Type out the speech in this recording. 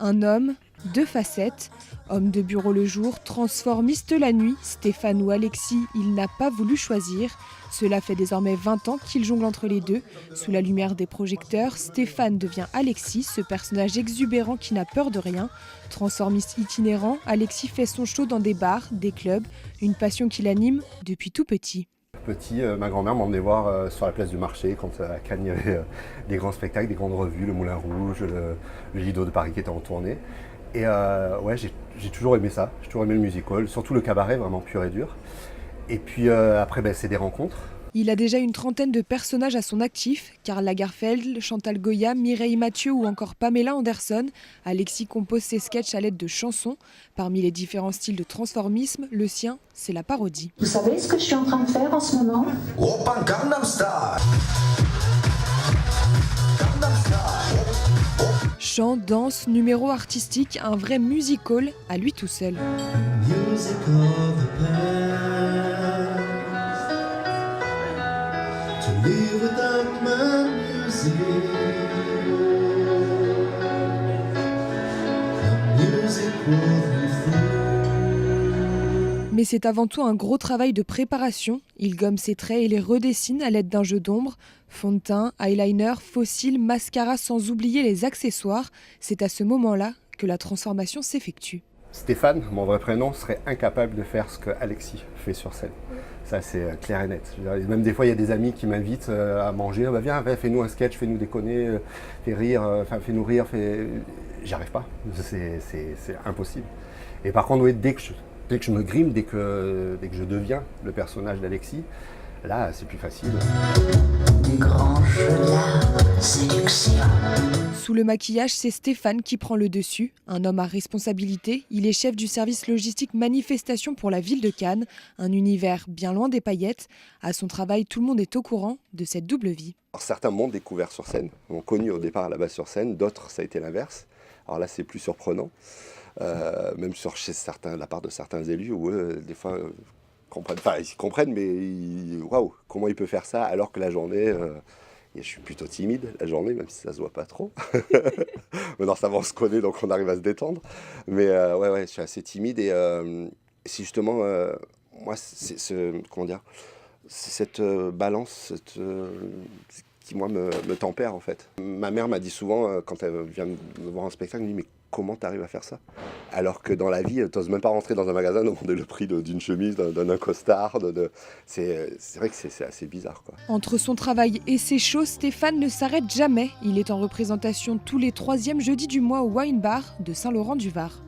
Un homme, deux facettes. Homme de bureau le jour, transformiste la nuit, Stéphane ou Alexis, il n'a pas voulu choisir. Cela fait désormais 20 ans qu'il jongle entre les deux. Sous la lumière des projecteurs, Stéphane devient Alexis, ce personnage exubérant qui n'a peur de rien. Transformiste itinérant, Alexis fait son show dans des bars, des clubs, une passion qui l'anime depuis tout petit. Petit, ma grand-mère m'emmenait voir sur la place du marché quand à Cannes il y avait des grands spectacles, des grandes revues, le Moulin Rouge, le Lido de Paris qui était en tournée. Et ouais, j'ai toujours aimé ça, j'ai toujours aimé le musical, surtout le cabaret vraiment pur et dur. Et puis après, c'est des rencontres. Il a déjà une trentaine de personnages à son actif. Karl Lagerfeld, Chantal Goya, Mireille Mathieu ou encore Pamela Anderson. Alexis compose ses sketchs à l'aide de chansons. Parmi les différents styles de transformisme, le sien, c'est la parodie. Vous savez ce que je suis en train de faire en ce moment ? Oppa Gangnam Style. Chant, danse, numéros artistiques, un vrai musical à lui tout seul. Mais c'est avant tout un gros travail de préparation. Il gomme ses traits et les redessine à l'aide d'un jeu d'ombre. Fond de teint, eyeliner, fossiles, mascara, sans oublier les accessoires. C'est à ce moment-là que la transformation s'effectue. Stéphane, mon vrai prénom, serait incapable de faire ce que Alexis fait sur scène. Ça, c'est clair et net. Je veux dire, même des fois, il y a des amis qui m'invitent à manger. Ah, bah, viens, fais-nous un sketch, fais-nous déconner, fais rire, fais-nous rire. J'y arrive pas. C'est impossible. Et par contre, oui, dès que je me grime, dès que je deviens le personnage d'Alexis, là, c'est plus facile. Grand jeu d'art, séduction. Sous le maquillage, c'est Stéphane qui prend le dessus. Un homme à responsabilité, il est chef du service logistique manifestation pour la ville de Cannes. Un univers bien loin des paillettes. À son travail, tout le monde est au courant de cette double vie. Alors, certains m'ont découvert sur scène, m'ont connu au départ à la base sur scène, d'autres ça a été l'inverse. Alors là c'est plus surprenant, même chez certains, de la part de certains élus où eux, des fois ils comprennent mais waouh, comment il peut faire ça alors que la journée, je suis plutôt timide la journée même si ça se voit pas trop. Maintenant ça va, on se connaît donc on arrive à se détendre, mais ouais, je suis assez timide et si justement moi c'est comment dire, c'est cette balance qui moi me tempère en fait. Ma mère m'a dit souvent quand elle vient me voir en spectacle, elle me dit mais comment tu arrives à faire ça? Alors que dans la vie, tu n'oses même pas rentrer dans un magasin demander le prix d'une chemise, d'un costard. C'est vrai que c'est assez bizarre, quoi. Entre son travail et ses shows, Stéphane ne s'arrête jamais. Il est en représentation tous les 3e jeudis du mois au Wine Bar de Saint-Laurent-du-Var.